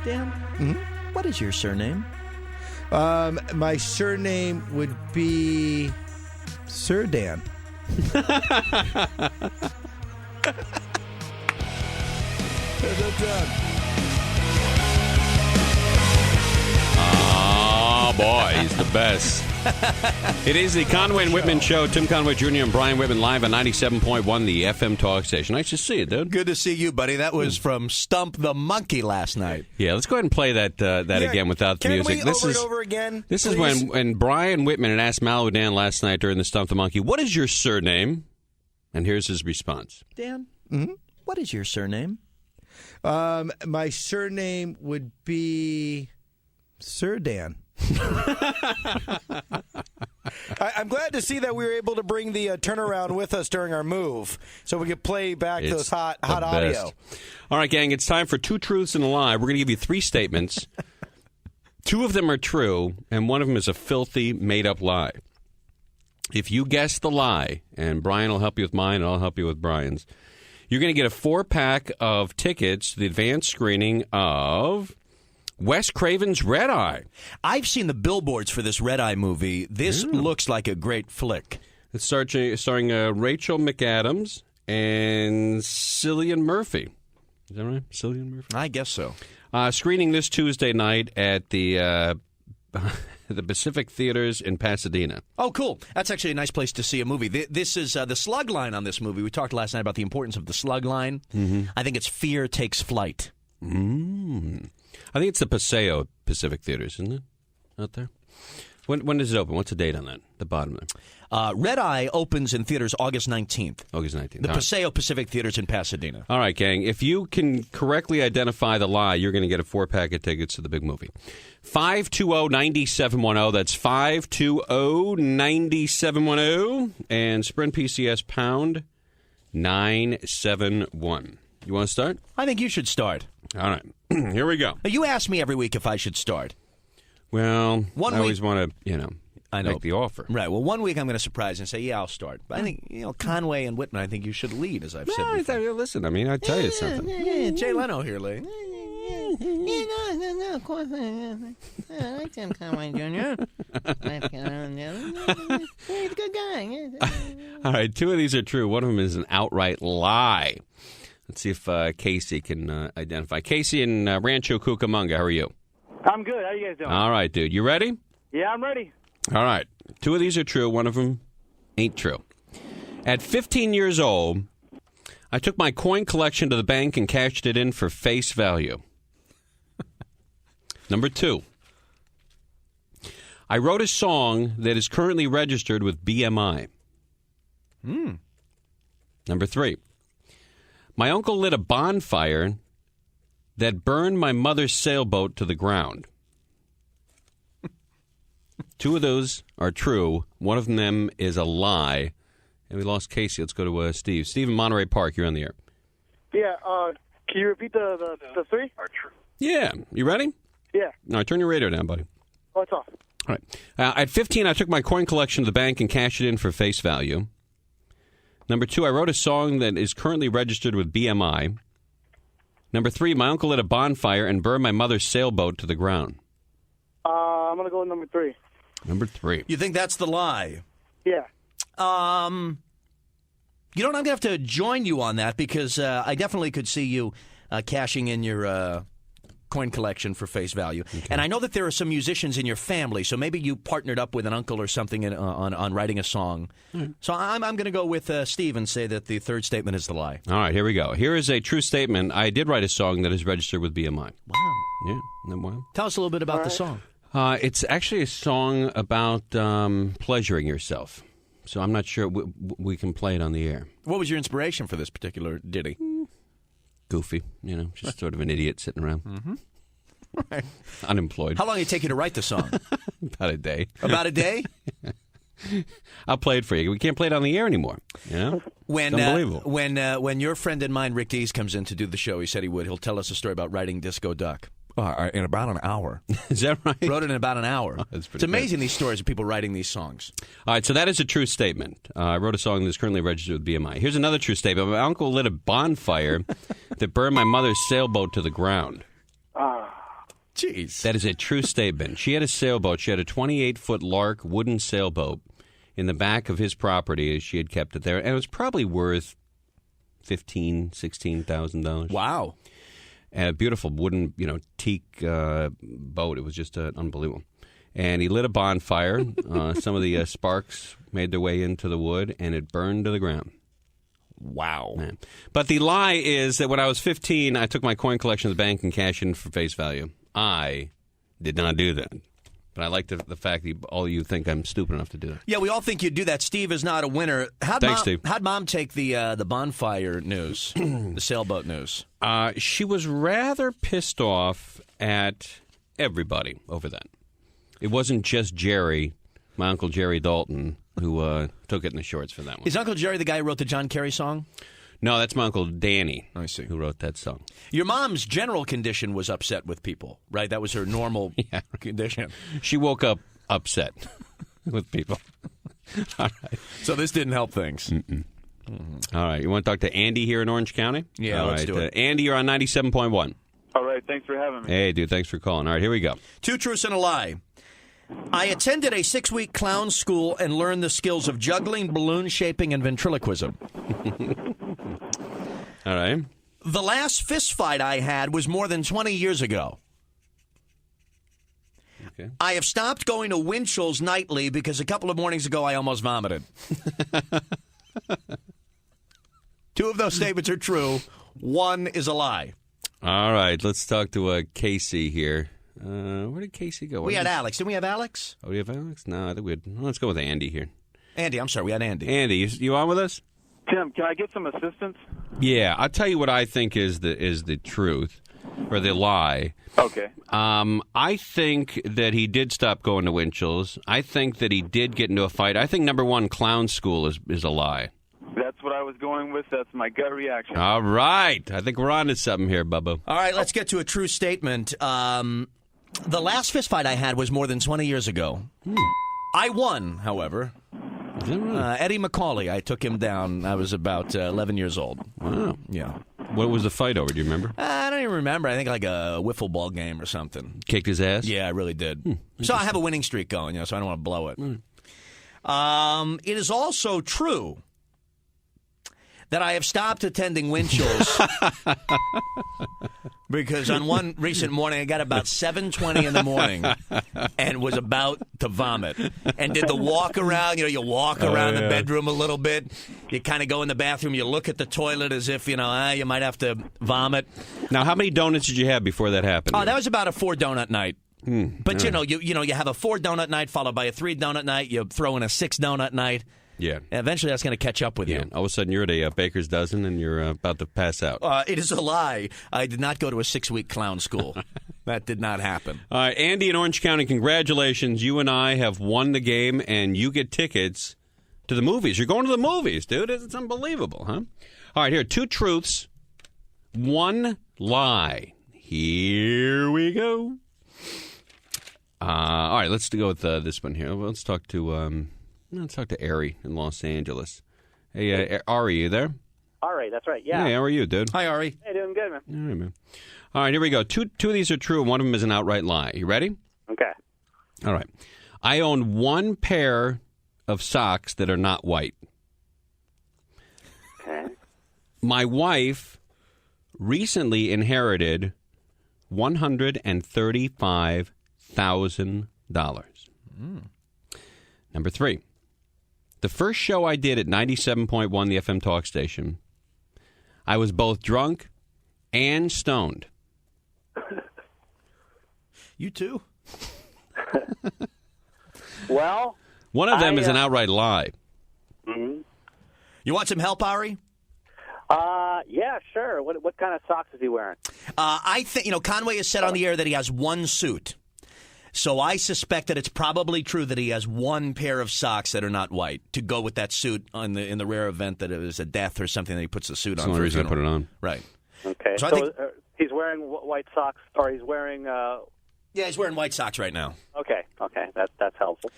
Dan, what is your surname? My surname would be Sir Dan. Oh, boy, he's the best. It is the Conway and Whitman Show. Tim Conway Jr. and Brian Whitman live on 97.1 the FM talk station. Nice to see you, dude. Good to see you, buddy. That was from Stump the Monkey last night. Yeah, let's go ahead and play that again without the music. Can we over and over again? This please? is when Brian Whitman had asked Maludan last night during the Stump the Monkey, what is your surname? And here's his response. Dan, what is your surname? My surname would be Sir Dan. I'm glad to see that we were able to bring the turnaround with us during our move, so we could play back those hot audio. All right, gang, it's time for Two Truths and a Lie. We're going to give you three statements. Two of them are true, and one of them is a filthy, made-up lie. If you guess the lie, and Brian will help you with mine, and I'll help you with Brian's, you're going to get a 4-pack of tickets to the advanced screening of Wes Craven's Red Eye. I've seen the billboards for this Red Eye movie. This looks like a great flick. It's starring Rachel McAdams and Cillian Murphy. Is that right? Cillian Murphy? I guess so. Screening this Tuesday night at the Pacific Theaters in Pasadena. Oh, cool. That's actually a nice place to see a movie. This is the slug line on this movie. We talked last night about the importance of the slug line. I think it's Fear Takes Flight. I think it's the Paseo Pacific Theaters, isn't it? Out there? When does it open? What's the date on that? The bottom there. Red Eye opens in theaters August 19th. August 19th. The Paseo Pacific Theaters in Pasadena. All right, gang. If you can correctly identify the lie, you're going to get a 4-pack of tickets to the big movie. 520-9710. That's 520-9710. And Sprint PCS pound 971. You want to start? I think you should start. All right. Here we go. Now, you ask me every week if I should start. Well, I always want to, make the offer. Right. Well, one week I'm going to surprise and say, yeah, I'll start. But I think, Conway and Whitman, I think you should lead, as I've said before. Listen, I tell you something. Jay Leno here, Lee. No, of course. I like Tim Conway Jr. He's a good guy. All right, two of these are true. One of them is an outright lie. Let's see if Casey can identify. Casey in Rancho Cucamonga, how are you? I'm good. How you guys doing? All right, dude. You ready? Yeah, I'm ready. All right. Two of these are true. One of them ain't true. At 15 years old, I took my coin collection to the bank and cashed it in for face value. Number 2. I wrote a song that is currently registered with BMI. Number 3. My uncle lit a bonfire that burned my mother's sailboat to the ground. Two of those are true. One of them is a lie. And we lost Casey. Let's go to Steve. Steve in Monterey Park, you're on the air. Yeah, can you repeat the three? Are true. Yeah. You ready? Yeah. All right, turn your radio down, buddy. Oh, it's off. All right. At 15, I took my coin collection to the bank and cashed it in for face value. Number 2, I wrote a song that is currently registered with BMI. Number 3, my uncle lit a bonfire and burned my mother's sailboat to the ground. I'm going to go with number 3. Number 3. You think that's the lie? Yeah. I'm going to have to join you on that because I definitely could see you cashing in your coin collection for face value. Okay. And I know that there are some musicians in your family, so maybe you partnered up with an uncle or something on writing a song. So I'm going to go with Steve and say that the third statement is the lie. All right, here we go. Here is a true statement. I did write a song that is registered with BMI. Wow. Yeah, isn't that wild? Tell us a little bit about the song. It's actually a song about pleasuring yourself. So I'm not sure we can play it on the air. What was your inspiration for this particular ditty? Goofy, just sort of an idiot sitting around. Mm-hmm. Right. Unemployed. How long did it take you to write the song? About a day. About a day? I'll play it for you. We can't play it on the air anymore. When, unbelievable. When your friend and mine, Rick Dees, comes in to do the show, he said he would. He'll tell us a story about writing Disco Duck. In about an hour. Is that right? Wrote it in about an hour. Oh, that's it's amazing, these stories of people writing these songs. All right, so that is a true statement. I wrote a song that's currently registered with BMI. Here's another true statement. My uncle lit a bonfire that burned my mother's sailboat to the ground. Jeez. That is a true statement. She had a sailboat. She had a 28-foot Lark wooden sailboat in the back of his property. She had kept it there, and it was probably worth $16,000. Wow. And a beautiful wooden, teak boat. It was just unbelievable. And he lit a bonfire. Some of the sparks made their way into the wood, and it burned to the ground. Wow. Man. But the lie is that when I was 15, I took my coin collection to the bank and cashed in for face value. I did not do that. But I like the fact that all of you think I'm stupid enough to do that. Yeah, we all think you'd do that. Steve is not a winner. Thanks, Steve. How'd Mom take the bonfire news, the sailboat news? She was rather pissed off at everybody over that. It wasn't just Jerry, my Uncle Jerry Dalton, who took it in the shorts for that one. Is Uncle Jerry the guy who wrote the John Kerry song? No, that's my Uncle Danny. I see. Who wrote that song. Your mom's general condition was upset with people, right? That was her normal condition. She woke up upset with people. All right. So this didn't help things. All right. You want to talk to Andy here in Orange County? Yeah, All let's right. do it. Andy, you're on 97.1. All right, thanks for having me. Hey, dude, thanks for calling. All right, here we go. 2 truths and a lie. I attended a 6-week clown school and learned the skills of juggling, balloon shaping, and ventriloquism. All right. The last fist fight I had was more than 20 years ago. Okay. I have stopped going to Winchell's nightly because a couple of mornings ago I almost vomited. 2 of those statements are true. 1 is a lie. All right, let's talk to Casey here. Where did Casey go? We had Alex. Didn't we have Alex? Oh, we have Alex? No, I think we had... Let's go with Andy here. Andy, I'm sorry. We had Andy. Andy, you on with us? Tim, can I get some assistance? Yeah, I'll tell you what I think is the truth, or the lie. Okay. I think that he did stop going to Winchell's. I think that he did get into a fight. I think, number 1, clown school is a lie. That's what I was going with. That's my gut reaction. All right. I think we're on to something here, Bubba. All right, let's get to a true statement. The last fist fight I had was more than 20 years ago. I won, however. Is that right? Eddie McCauley, I took him down. I was about 11 years old. Wow. Yeah. What was the fight over? Do you remember? I don't even remember. I think like a wiffle ball game or something. Kicked his ass? Yeah, I really did. So I have a winning streak going, so I don't want to blow it. It is also true that I have stopped attending Winchell's because on one recent morning I got about 7:20 in the morning and was about to vomit and did the walk around. You walk around the bedroom a little bit. You kind of go in the bathroom. You look at the toilet as if you might have to vomit. Now, how many donuts did you have before that happened? Oh, that was about a 4 donut night. But you have a 4 donut night followed by a 3 donut night. You throw in a 6 donut night. Yeah. And eventually that's going to catch up with you. All of a sudden you're at a baker's dozen and you're about to pass out. It is a lie. I did not go to a 6-week clown school. That did not happen. All right, Andy in Orange County, congratulations. You and I have won the game, and you get tickets to the movies. You're going to the movies, dude. It's unbelievable, huh? All right, here, 2 truths, 1 lie. Here we go. All right, let's go with this one here. Let's talk to Ari in Los Angeles. Hey, Ari, you there? Ari, that's right, yeah. Hey, how are you, dude? Hi, Ari. Hey, doing good, man. All right, man. All right, here we go. 2 of these are true, and one of them is an outright lie. You ready? Okay. All right. I own 1 pair of socks that are not white. Okay. My wife recently inherited $135,000. Number 3. The first show I did at 97.1, the FM talk station, I was both drunk and stoned. You too? Well, One of them is an outright lie. Mm-hmm. You want some help, Ari? Yeah, sure. What kind of socks is he wearing? I think, Conway has said on the air that he has 1 suit. So I suspect that it's probably true that he has 1 pair of socks that are not white to go with that suit in the rare event that it was a death or something that he puts the suit on. That's the only reason I put it on. Right. Okay. So I So, think- he's wearing white socks, or he's wearing... Yeah, he's wearing white socks right now. Okay, that's helpful.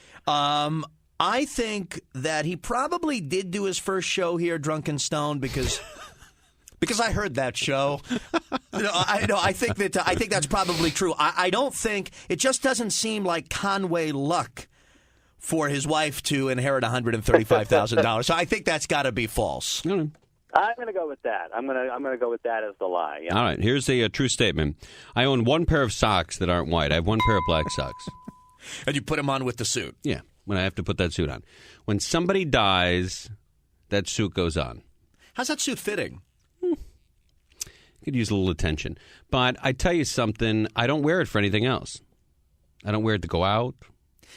I think that he probably did do his first show here drunk and stoned because Because I heard that show. I think that's probably true. I don't think it just doesn't seem like Conway luck for his wife to inherit $135,000. So I think that's got to be false. I'm going to go with that. I'm going to go with that as the lie. Yeah. All right. Here's a true statement. I own one pair of socks that aren't white. I have one pair of black socks. And you put them on with the suit. Yeah. When I have to put that suit on. When somebody dies, that suit goes on. How's that suit fitting? Could use a little attention. But I tell you something, I don't wear it for anything else. I don't wear it to go out.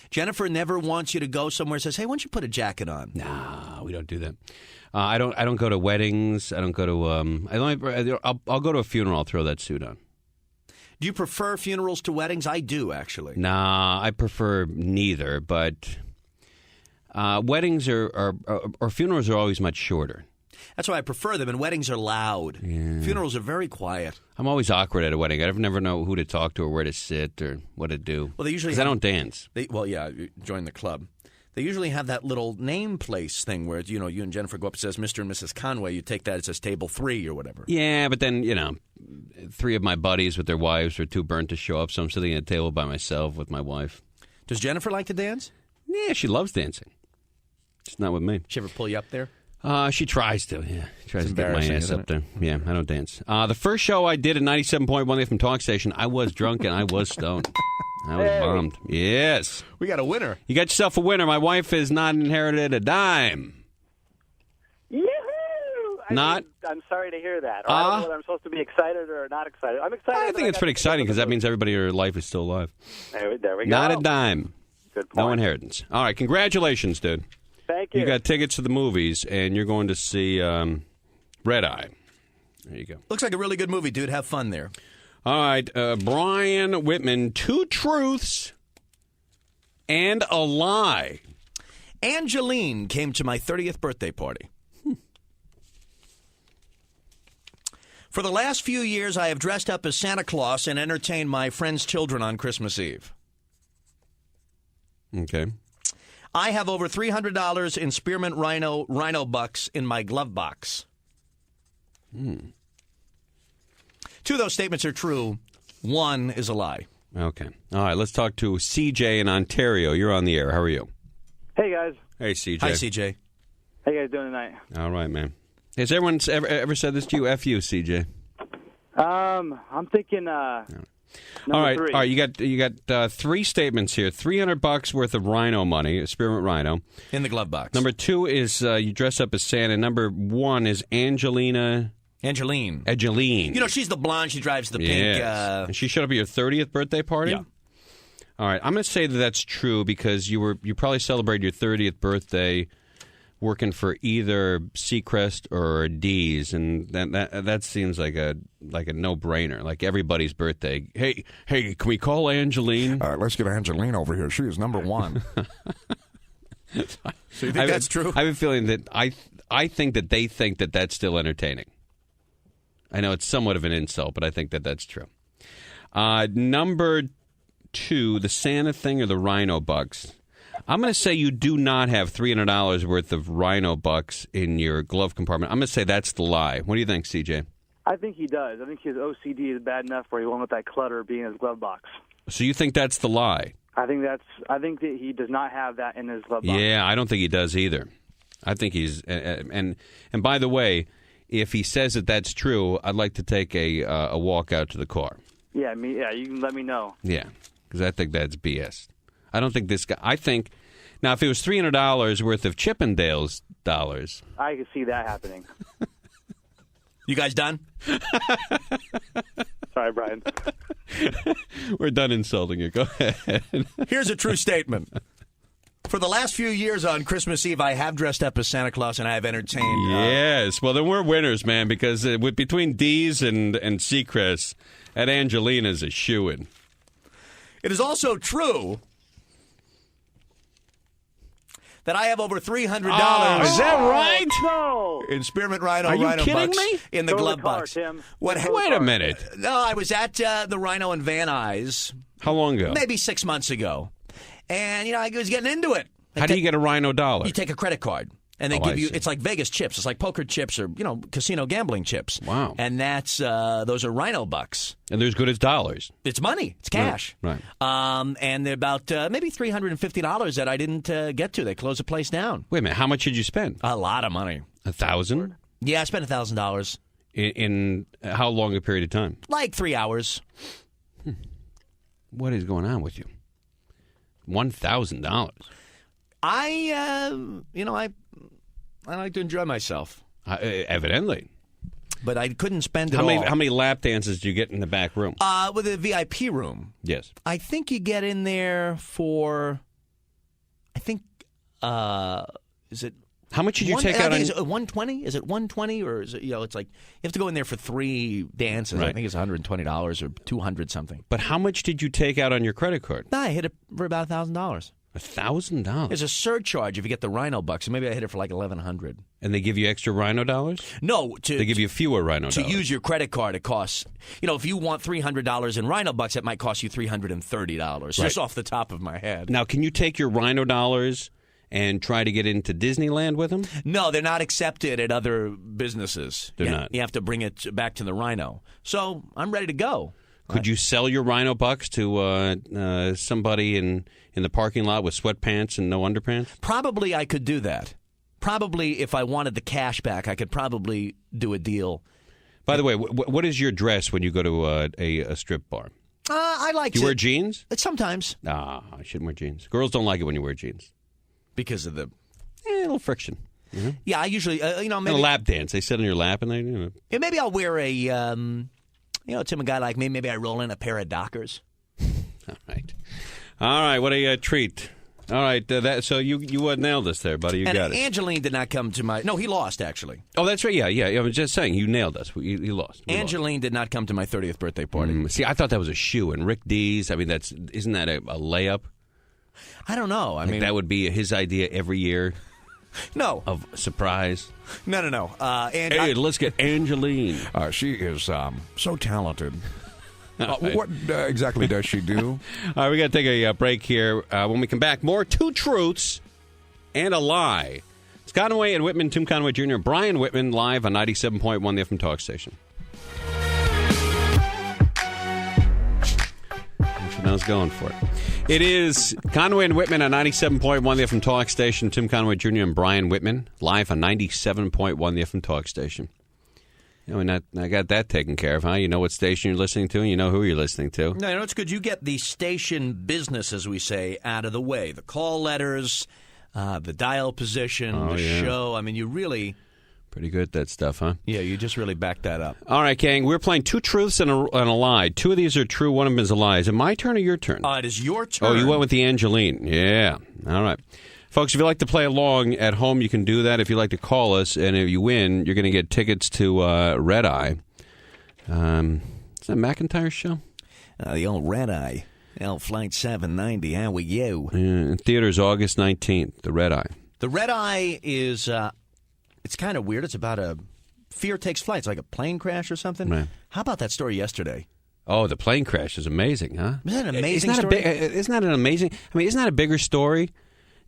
Jennifer never wants you to go somewhere and says, hey, why don't you put a jacket on? No, we don't do that. I don't go to weddings. I don't go to I'll go to a funeral, I'll throw that suit on. Do you prefer funerals to weddings? I do, actually. Nah, I prefer neither, but weddings or funerals are always much shorter. That's why I prefer them, and weddings are loud. Yeah. Funerals are very quiet. I'm always awkward at a wedding. I never know who to talk to or where to sit or what to do. Well, they usually 'cause I don't dance. You join the club. They usually have that little name place thing where you and Jennifer go up. It says Mr. and Mrs. Conway. You take that. It says table 3 or whatever. Yeah, but then 3 of my buddies with their wives were too burnt to show up, so I'm sitting at a table by myself with my wife. Does Jennifer like to dance? Yeah, she loves dancing. Just not with me. She ever pull you up there? She tries to, yeah. Tries to get my ass up it? there. Yeah, I don't dance. The first show I did at 97.1 FM Talk Station, I was drunk and I was stoned. I was bummed. Yes. We got a winner. You got yourself a winner. My wife has not inherited a dime. Yoo-hoo! I'm sorry to hear that. I don't know whether I'm supposed to be excited or not excited. I'm excited. I think it's pretty exciting because that means everybody in her life is still alive. There we go. Not a dime. Good point. No inheritance. All right, congratulations, dude. Thank you. You got tickets to the movies, and you're going to see Red Eye. There you go. Looks like a really good movie, dude. Have fun there. All right, Brian Whitman, 2 truths and a lie. Angeline came to my 30th birthday party. For the last few years, I have dressed up as Santa Claus and entertained my friends' children on Christmas Eve. Okay. I have over $300 in spearmint rhino bucks in my glove box. 2 of those statements are true. 1 is a lie. Okay. All right, let's talk to CJ in Ontario. You're on the air. How are you? Hey, guys. Hey, CJ. Hi, CJ. How you guys doing tonight? All right, man. Has everyone ever said this to you? F you, CJ. I'm thinking number 3. All right. You got 3 statements here. $300 worth of rhino money, spearmint rhino, in the glove box. Number 2 is you dress up as Santa. Number 1 is Angeline. She's the blonde. She drives the pink. And she showed up at your 30th birthday party? Yeah. All right. I'm going to say that that's true because you probably celebrated your 30th birthday working for either Seacrest or D's, and that seems like a no-brainer, like everybody's birthday. Hey, can we call Angeline? Let's get Angeline over here. She is number 1. So you think that's true? I have a feeling that I think that they think that that's still entertaining. I know it's somewhat of an insult, but I think that that's true. Number 2, the Santa thing or the rhino bucks. I'm going to say you do not have $300 worth of rhino bucks in your glove compartment. I'm going to say that's the lie. What do you think, CJ? I think he does. I think his OCD is bad enough where he won't let that clutter be in his glove box. So you think that's the lie? I think that he does not have that in his glove box. Yeah, I don't think he does either. I think he's and by the way, if he says that that's true, I'd like to take a walk out to the car. Yeah, you can let me know. Yeah, because I think that's BS. I don't think this guy. I think now if it was $300 worth of Chippendales dollars, I could see that happening. You guys done? Sorry, Brian. We're done insulting you. Go ahead. Here's a true statement. For the last few years on Christmas Eve, I have dressed up as Santa Claus and I have entertained. Yes. Well, then we're winners, man, because between D's and Seacrest, that Angelina's a shoo-in. It is also true that I have over $300. Is that right? No. In spearmint rhino Are you rhino kidding bucks me? in the Go to glove the car, box. Tim. Wait a minute. No, I was at the Rhino in Van Nuys. How long ago? Maybe 6 months ago. And, I was getting into it. How do you get a rhino dollar? You take a credit card. And they Oh, give I you, see. it's like Vegas chips. It's like poker chips or, casino gambling chips. Wow. And those are Rhino bucks. And they're as good as dollars. It's money. It's cash. Right. And they're about maybe $350 that I didn't get to. They closed the place down. Wait a minute. How much did you spend? A lot of money. $1,000? Yeah, I spent $1,000. In how long a period of time? Like 3 hours. What is going on with you? $1,000. I like to enjoy myself. Evidently. But I couldn't spend it How all. many lap dances do you get in the back room? With a VIP room. Yes. I think you get in there for, is it? How much did you take out on? Is it 120? Is it 120 or is it? It's like you have to go in there for 3 dances. Right. I think it's $120 or 200 something. But how much did you take out on your credit card? I hit it for about $1,000. $1,000. There's a surcharge if you get the Rhino bucks, and maybe I hit it for like $1,100. And they give you extra Rhino dollars? No, They give you fewer Rhino to dollars. use your credit card. It costs, if you want $300 in Rhino bucks, it might cost you $330. Just off the top of my head. Now, can you take your Rhino dollars and try to get into Disneyland with them? No, they're not accepted at other businesses. They're not. You have to bring it back to the Rhino. So I'm ready to go. Could you sell your Rhino bucks to somebody in the parking lot with sweatpants and no underpants? Probably I could do that. Probably if I wanted the cash back, I could probably do a deal. By the way, what is your dress when you go to a strip bar? I like Do you wear jeans? Sometimes. Ah, I shouldn't wear jeans. Girls don't like it when you wear jeans. Because of the... A little friction. Yeah, I usually, And a maybe... lap dance. They sit on your lap and they... Yeah, maybe I'll wear a, to a guy like me, maybe I roll in a pair of Dockers. All right. All right, what a treat. All right, so you nailed this there, buddy. You And got it. Angeline did not come to my... No, he lost, actually. Oh, that's right. Yeah. I was just saying, you nailed us. You lost. We Angeline did not come to my 30th birthday party. lost. See, I thought that was a shoe. And Rick Dees, I mean, isn't that a layup? I don't know. I mean... That would be his idea every year No. of surprise. No. Hey, let's get Angeline. She is so talented. Right. What exactly does she do? All right, we got to take a break here. When we come back, more two truths and a lie. It's Conway and Whitman, Tim Conway Jr., Brian Whitman, live on 97.1, the FM Talk Station. I was going for it. It is Conway and Whitman on 97.1, the FM Talk Station. Tim Conway Jr. and Brian Whitman, live on 97.1, the FM Talk Station. I got that taken care of, huh? You know what station you're listening to, and you know who you're listening to. No, it's good. You get the station business, as we say, out of the way. The call letters, the dial position, show. I mean, you really... Pretty good at that stuff, huh? Yeah, you just really back that up. All right, gang, we're playing two truths and a lie. Two of these are true, one of them is a lie. Is it my turn or your turn? It is your turn. Oh, you went with the Angeline. Yeah. All right. Folks, if you'd like to play along at home, you can do that. If you'd like to call us, and if you win, you're going to get tickets to Red Eye. Is that McIntyre's show? The old Red Eye. Flight 790. How are you? In theaters August 19th, the Red Eye. The Red Eye is... it's kind of weird. It's about a fear takes flight. It's like a plane crash or something. Right. How about that story yesterday? Oh, the plane crash is amazing, huh? Isn't that an amazing story? Isn't that an amazing... I mean, isn't that a bigger story?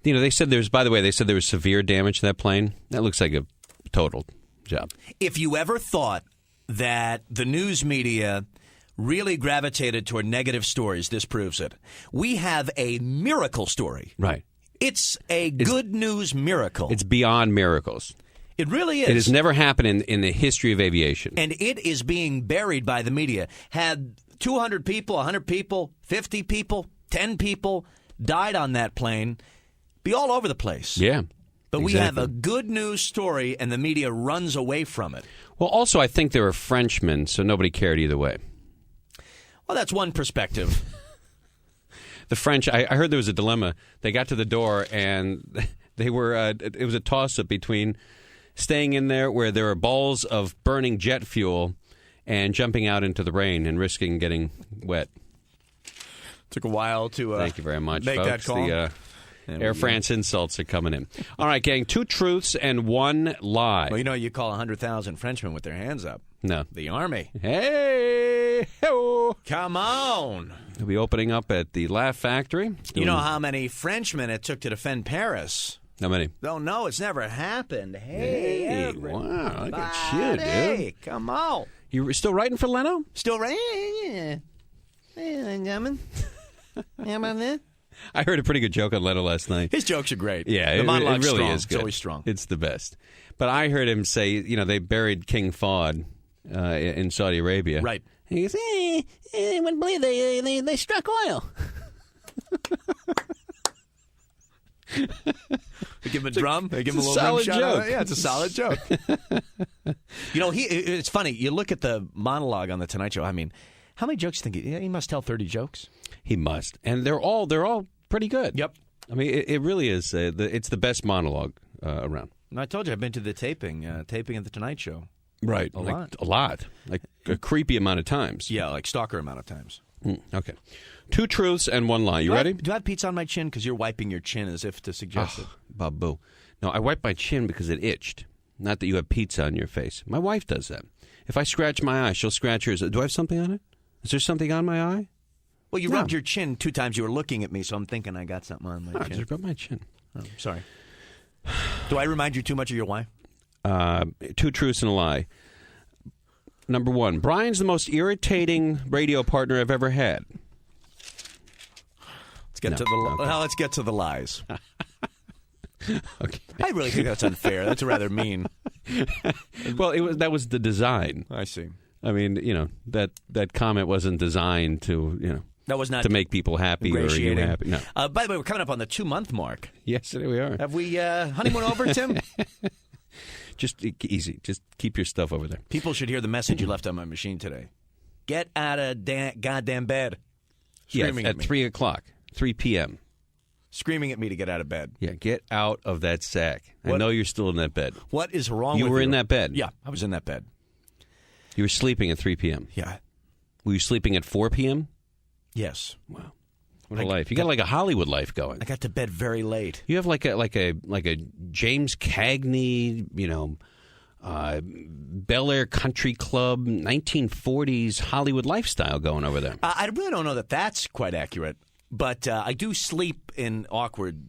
They said by the way, they said there was severe damage to that plane. That looks like a total job. If you ever thought that the news media really gravitated toward negative stories, this proves it. We have a miracle story. Right. It's a good news miracle. It's beyond miracles. It really is. It has never happened in the history of aviation. And it is being buried by the media. Had 200 people, 100 people, 50 people, 10 people died on that plane, be all over the place. Yeah. But exactly. we have a good news story, and the media runs away from it. Well, also, I think they were Frenchmen, so nobody cared either way. Well, that's one perspective. The French, I heard there was a dilemma. They got to the door, and they were. It was a toss-up between staying in there where there are balls of burning jet fuel and jumping out into the rain and risking getting wet. Took a while to Thank you very much, make folks. that call. The Air France insults are coming in. All right, gang, two truths and one lie. Well, you call 100,000 Frenchmen with their hands up. No. The Army. Hey! Hello. Come on. We'll be opening up at the Laugh Factory. You know how many Frenchmen it took to defend Paris? How many? Oh, no, it's never happened. Hey, wow, look at you, dude. Hey, come on. You were still writing for Leno? Still right? Yeah. Hey, gentlemen. How about that? I heard a pretty good joke on Leno last night. His jokes are great. Yeah, the it monologue's really strong. is good. It's always strong. It's the best. But I heard him say, they buried King Fahd in Saudi Arabia. Right. And he goes, I wouldn't believe they struck oil. They give him a drum. They give him a little solid rim shot. joke. Yeah, it's a solid joke. It's funny. You look at the monologue on the Tonight Show. I mean, how many jokes do you think he must tell? 30 jokes. He must, and they're all pretty good. Yep. I mean, it really is. It's the best monologue around. And I told you I've been to the taping of the Tonight Show. Right, A lot, like a creepy amount of times. Yeah, like stalker amount of times. Okay, 2 truths and 1 lie. You ready? Do I have pizza on my chin? Because you're wiping your chin as if to suggest it. Babu. No, I wipe my chin because it itched. Not that you have pizza on your face. My wife does that. If I scratch my eye, she'll scratch hers. Do I have something on it? Is there something on my eye? Well, you rubbed your chin 2 times. You were looking at me, so I'm thinking I got something on my I chin. just rubbed my chin. Oh, sorry. Do I remind you too much of your wife? 2 truths and a lie. Number 1, Brian's the most irritating radio partner I've ever had. Let's get to the lies. Okay. I really think that's unfair. That's rather mean. Well, that was the design. I see. I mean, that comment wasn't designed to, That was not to make people happy or you happy. No. By the way, we're coming up on the 2-month mark. Yes, there we are. Have we honeymoon over, Tim? Just easy. Just keep your stuff over there. People should hear the message you left on my machine today. Get out of goddamn bed. Screaming at me. 3 o'clock, 3 p.m. Screaming at me to get out of bed. Yeah, get out of that sack. I know you're still in that bed. What is wrong with you? You were in that bed? Yeah, I was in that bed. You were sleeping at 3 p.m.? Yeah. Were you sleeping at 4 p.m.? Yes. Wow. What a life. You got like a Hollywood life going. I got to bed very late. You have like a James Cagney, Bel Air Country Club, 1940s Hollywood lifestyle going over there. I really don't know that that's quite accurate, but I do sleep in an awkward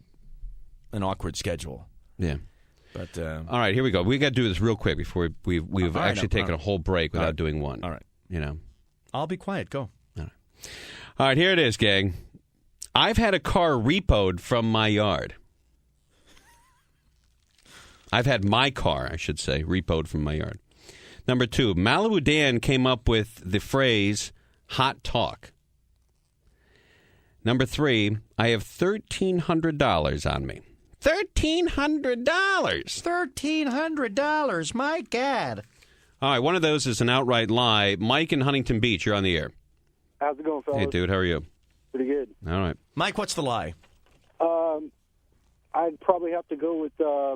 schedule. Yeah. But all right, here we go. We got to do this real quick before we've actually taken a whole break without doing one. All right. I'll be quiet. Go. All right, here it is, gang. I've had a car repoed from my yard. I've had my car, I should say, repoed from my yard. Number 2, Malibu Dan came up with the phrase hot talk. Number 3, I have $1,300 on me. $1,300! $1,300, my God. All right, one of those is an outright lie. Mike in Huntington Beach, you're on the air. How's it going, fellas? Hey, dude, how are you? Pretty good. All right. Mike, what's the lie? I'd probably have to go with, I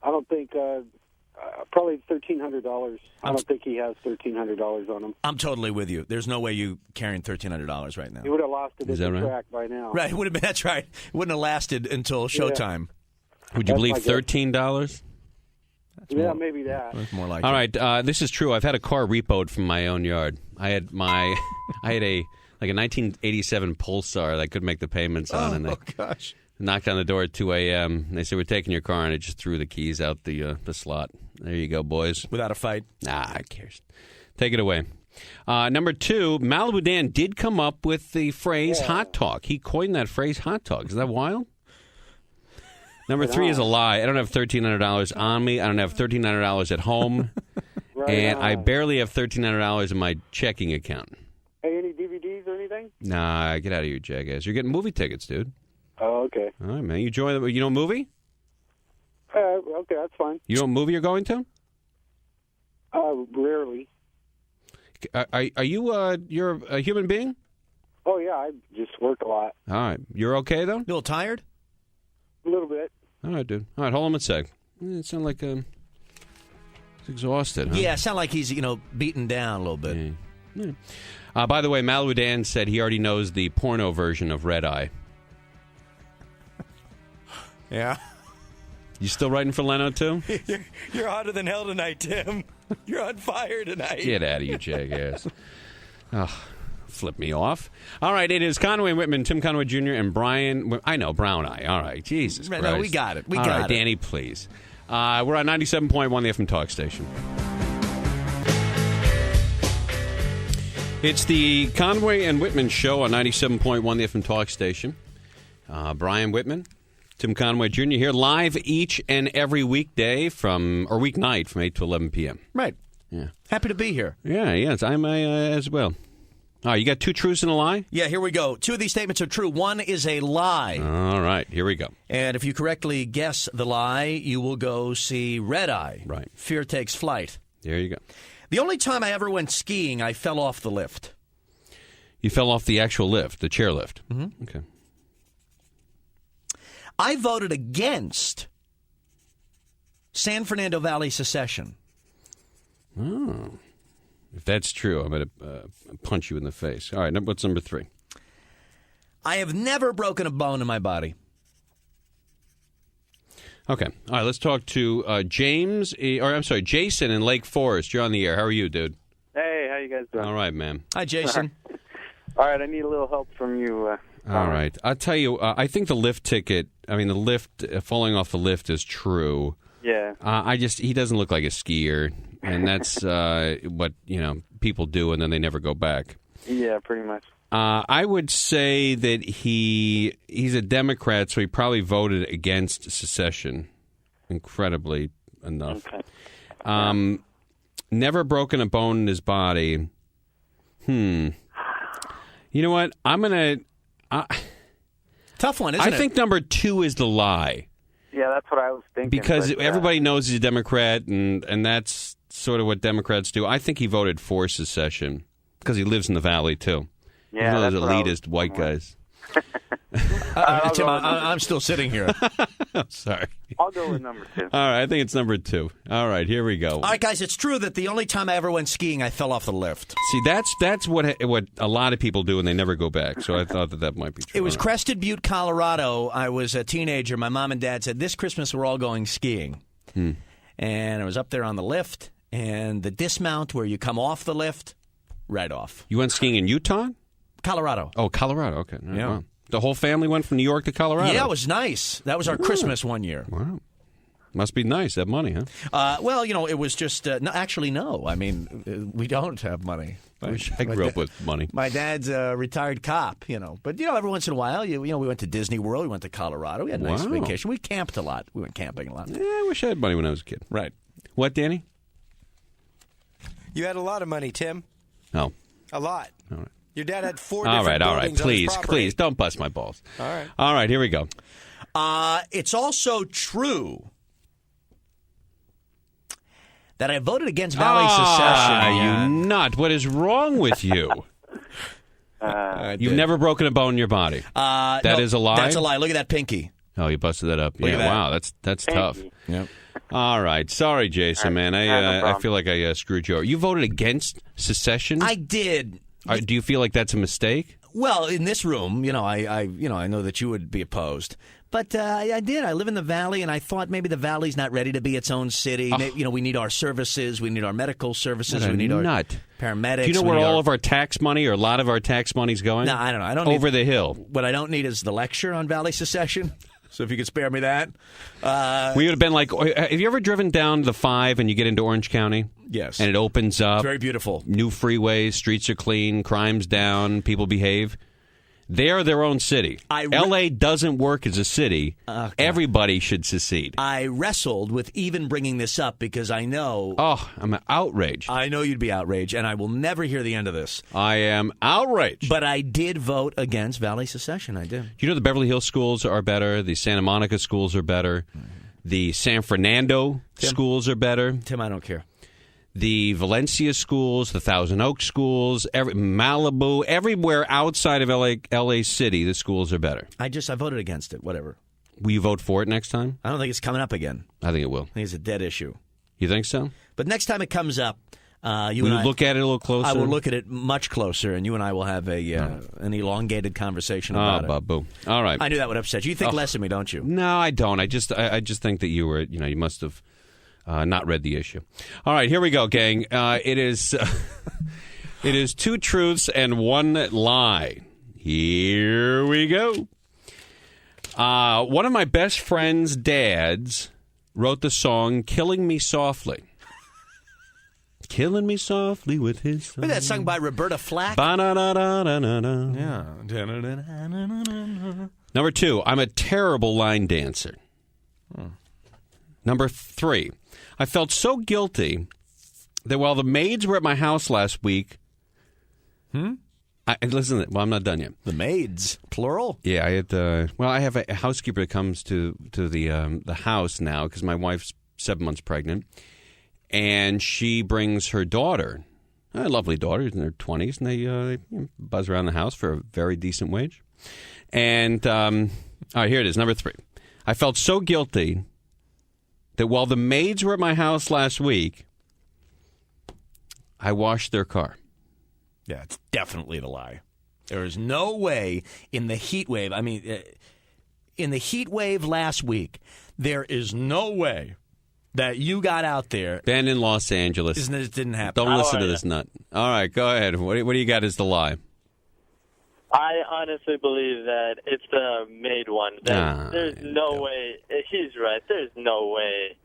don't think, probably $1,300. I don't think he has $1,300 on him. I'm totally with you. There's no way you carrying $1,300 right now. He would have lost it at the right? track by now. Right, it would have been. That's right. It wouldn't have lasted until showtime. Would you That's believe my guess. $13? Maybe that. That's more like All it. right, this is true. I've had a car repoed from my own yard. I had a 1987 Pulsar that I couldn't make the payments on, and I gosh. knocked on the door at 2 a.m. They said, we're taking your car, and I just threw the keys out the slot. There you go, boys. Without a fight. Nah, who cares? Take it away. Number 2, Malibu Dan did come up with the phrase hot talk. He coined that phrase hot talk. Is that wild? Number 3 is a lie. I don't have $1,300 on me. I don't have $1,300 at home. And I barely have $1,300 in my checking account. Hey, any DVDs or anything? Nah, get out of here, jackass. You're getting movie tickets, dude. Oh, okay. All right, man. You know a movie? Okay, that's fine. You know what movie you're going to? Rarely. Are you you're a human being? Oh, yeah, I just work a lot. All right. You're okay, though? A little tired? A little bit. All right, dude. All right, hold on a sec. It sounds like he's exhausted, huh? Yeah, sound like he's, beaten down a little bit. Yeah. By the way, Malibu Dan said he already knows the porno version of Red Eye. Yeah. You still writing for Leno, too? You're hotter than hell tonight, Tim. You're on fire tonight. Get out of you, jackass. flip me off. All right, it is Conway and Whitman, Tim Conway Jr. and Brian. I know, Brown Eye. All right, Jesus Christ. No, we got it. All right, Danny, please. We're on 97.1, the FM Talk Station. It's the Conway and Whitman show on 97.1, the FM Talk Station. Brian Whitman, Tim Conway Jr. here live each and every weekday weeknight from 8 to 11 p.m. Right. Yeah. Happy to be here. Yeah, yes, I'm as well. All right, you got 2 truths and a lie? Yeah, here we go. 2 of these statements are true. 1 is a lie. All right, here we go. And if you correctly guess the lie, you will go see Red Eye. Right. Fear takes flight. There you go. The only time I ever went skiing, I fell off the lift. You fell off the actual lift, the chair lift. Mm-hmm. Okay. I voted against San Fernando Valley secession. Oh. If that's true, I'm going to punch you in the face. All right, what's number 3? I have never broken a bone in my body. Okay. All right, let's talk to Jason in Lake Forest. You're on the air. How are you, dude? Hey, how you guys doing? All right, man. Hi, Jason. All right, I need a little help from you. All right. I'll tell you, I think the lift falling off the lift is true. Yeah. He doesn't look like a skier, and that's what, people do, and then they never go back. Yeah, pretty much. I would say that he's a Democrat, so he probably voted against secession, incredibly enough. Okay. Never broken a bone in his body. You know what? I'm going to... Tough one, isn't it? I think number 2 is the lie. Yeah, that's what I was thinking. Because everybody knows he's a Democrat, and that's sort of what Democrats do. I think he voted for secession because he lives in the Valley, too. Yeah, those elitist white guys. Tim, I'm still sitting here. I'm sorry. I'll go with number 2. All right, I think it's number 2. All right, here we go. All right, guys, it's true that the only time I ever went skiing, I fell off the lift. See, that's what a lot of people do, and they never go back. So I thought that might be true. It was Crested Butte, Colorado. I was a teenager. My mom and dad said, this Christmas we're all going skiing. And I was up there on the lift, and the dismount where you come off the lift, right off. You went skiing in Utah? Colorado. Oh, Colorado. Okay. Yeah. Wow. The whole family went from New York to Colorado? Yeah, it was nice. That was our Christmas one year. Wow. Must be nice, that money, huh? Well, it was just... no. I mean, we don't have money. I grew up with money. My dad's a retired cop, But, every once in a while, we went to Disney World. We went to Colorado. We had a nice vacation. We camped a lot. We went camping a lot. Yeah, I wish I had money when I was a kid. Right. What, Danny? You had a lot of money, Tim. No. A lot. All right. Your dad had 4 different buildings all right. on his property. Please, don't bust my balls. All right, here we go. It's also true that I voted against Valley secession. You nut. What is wrong with you? You've never broken a bone in your body. That is a lie? That's a lie. Look at that pinky. Oh, you busted that up. Look at that. Wow, that's tough. Yep. All right. Sorry, Jason, man. I feel like I screwed you over. You voted against secession? I did. Do you feel like that's a mistake? Well, in this room, I know that you would be opposed. But I did. I live in the Valley, and I thought maybe the Valley's not ready to be its own city. Maybe, we need our services. We need our medical services. We need our paramedics. Do you know where all of our tax money, or a lot of our tax money's going? No, I don't know. I don't Over the hill. What I don't need is the lecture on Valley secession. So if you could spare me that. We would have been like, have you ever driven down the 5 and you get into Orange County? Yes. And it opens up. It's very beautiful. New freeways, streets are clean, crime's down, people behave. They are their own city. L.A. doesn't work as a city. Everybody should secede. I wrestled with even bringing this up because I know... Oh, I'm outraged. I know you'd be outraged, and I will never hear the end of this. I am outraged. But I did vote against Valley secession. I did. You know the Beverly Hills schools are better. The Santa Monica schools are better. The San Fernando schools are better. Tim, I don't care. The Valencia schools, the Thousand Oaks schools, Malibu, everywhere outside of LA City, the schools are better. I voted against it, whatever. Will you vote for it next time? I don't think it's coming up again. I think it will. I think it's a dead issue. You think so? But next time it comes up, will you look at it a little closer? I will look at it much closer, and you and I will have an elongated conversation about it. Boo. All right. I knew that would upset you. You think less of me, don't you? No, I don't. I just think that you were, you must have not read the issue. All right, here we go, gang. It is It is 2 truths and 1 lie. Here we go. One of my best friend's dads wrote the song Killing Me Softly. Killing me softly with his song. Wasn't that sung by Roberta Flack? Ba-da-da-da-da-da. Yeah. Number 2, I'm a terrible line dancer. Number 3, I felt so guilty that while the maids were at my house last week... Listen, well, I'm not done yet. The maids, plural? Yeah, I had. I have a housekeeper that comes to the house now because my wife's 7 months pregnant, and she brings her daughter, a lovely daughter in their 20s, and they buzz around the house for a very decent wage. And all right, here it is, number 3. I felt so guilty that while the maids were at my house last week, I washed their car. Yeah, it's definitely the lie. There is no way in the heat wave. I mean, in the heat wave last week, there is no way that you got out there. Ben in Los Angeles. It didn't happen. Don't listen to this nut. All right, go ahead. What do you got as the lie? I honestly believe that it's the maid one. There's no way. He's right. There's no way.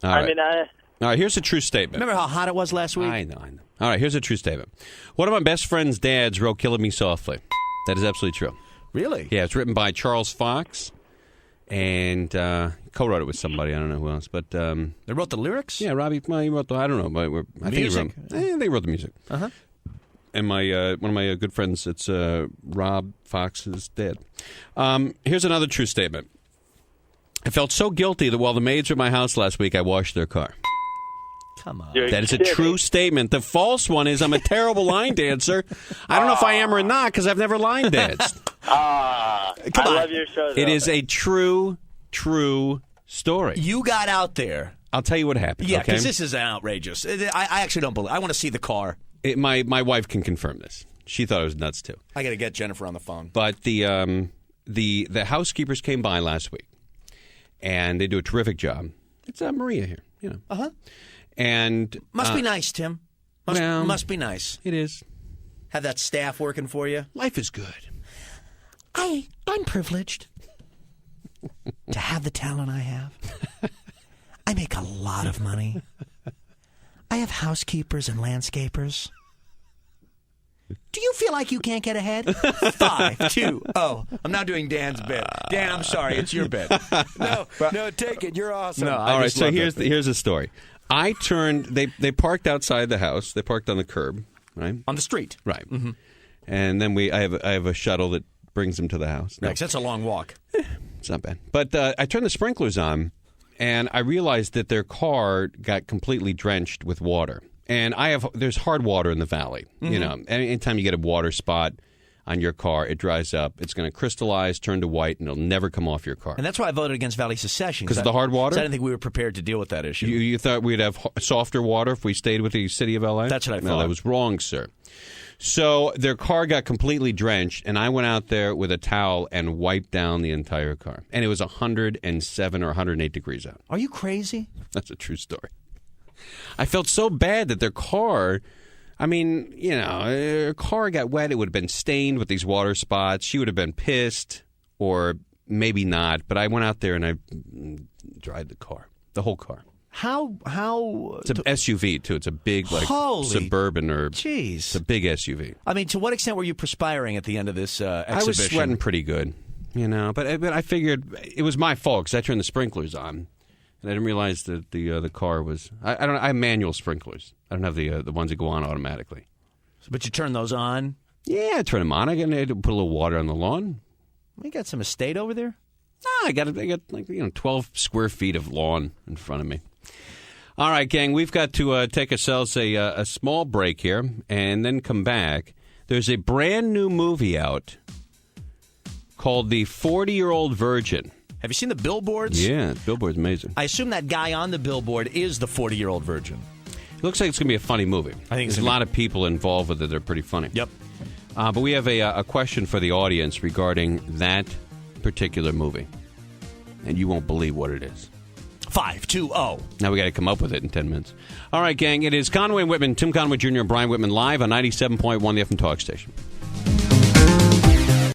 All right, here's a true statement. Remember how hot it was last week? I know. All right, here's a true statement. One of my best friend's dads wrote Killing Me Softly. That is absolutely true. Really? Yeah, it's written by Charles Fox and co-wrote it with somebody. I don't know who else. But they wrote the lyrics? Yeah, Robbie, he wrote the, I don't know. But I think they wrote the music. Uh-huh. And my one of my good friends, it's Rob Fox's dad. Here's another true statement. I felt so guilty that while the maids were at my house last week, I washed their car. Come on. That is a true statement. The false one is I'm a terrible line dancer. I don't know if I am or not because I've never line danced. I love your show, though. It is a true story. You got out there. I'll tell you what happened. Yeah, because this is outrageous. I actually don't believe. I want to see the car. My wife can confirm this. She thought it was nuts too. I got to get Jennifer on the phone. But the housekeepers came by last week, and they do a terrific job. It's Maria here, you know. Uh-huh. And must be nice, Tim. Must be nice. It is. Have that staff working for you. Life is good. I'm privileged to have the talent I have. I make a lot of money. I have housekeepers and landscapers. Do you feel like you can't get ahead? 5, 2, oh. I'm now doing Dan's bit. Dan, I'm sorry. It's your bit. No, take it. You're awesome. No, all right, so here's the story. I turned. They parked outside the house. They parked on the curb, right? On the street. Right. Mm-hmm. And then I have a shuttle that brings them to the house. No. That's a long walk. It's not bad. But I turned the sprinklers on, and I realized that their car got completely drenched with water. And there's hard water in the valley. Mm-hmm. You know, anytime you get a water spot on your car, it dries up. It's going to crystallize, turn to white, and it'll never come off your car. And that's why I voted against Valley secession. Because of the hard water? I didn't think we were prepared to deal with that issue. You thought we'd have softer water if we stayed with the city of L.A.? That's what I thought. No, that was wrong, sir. So their car got completely drenched, and I went out there with a towel and wiped down the entire car. And it was 107 or 108 degrees out. Are you crazy? That's a true story. I felt so bad that their car... I mean, you know, her car got wet. It would have been stained with these water spots. She would have been pissed, or maybe not. But I went out there and I dried the car, the whole car. How? It's an SUV too. It's a big, like suburban or. Jeez, it's a big SUV. I mean, to what extent were you perspiring at the end of this exhibition? I was sweating pretty good, you know. But I figured it was my fault because I turned the sprinklers on. And I didn't realize that the car was. I have manual sprinklers. I don't have the ones that go on automatically. But you turn those on? Yeah, I turn them on. I had to put a little water on the lawn. You got some estate over there? No, I got like 12 square feet of lawn in front of me. All right, gang, we've got to take ourselves a small break here and then come back. There's a brand new movie out called The 40-Year-Old Virgin. Have you seen the billboards? Yeah, the billboard's amazing. I assume that guy on the billboard is the 40-year-old virgin. It looks like it's going to be a funny movie. I think there's a lot of people involved with it. They're pretty funny. Yep. But we have a question for the audience regarding that particular movie. And you won't believe what it is. 520. Now we got to come up with it in 10 minutes. All right, gang. It is Conway and Whitman, Tim Conway Jr. and Brian Whitman live on 97.1 the FM Talk Station.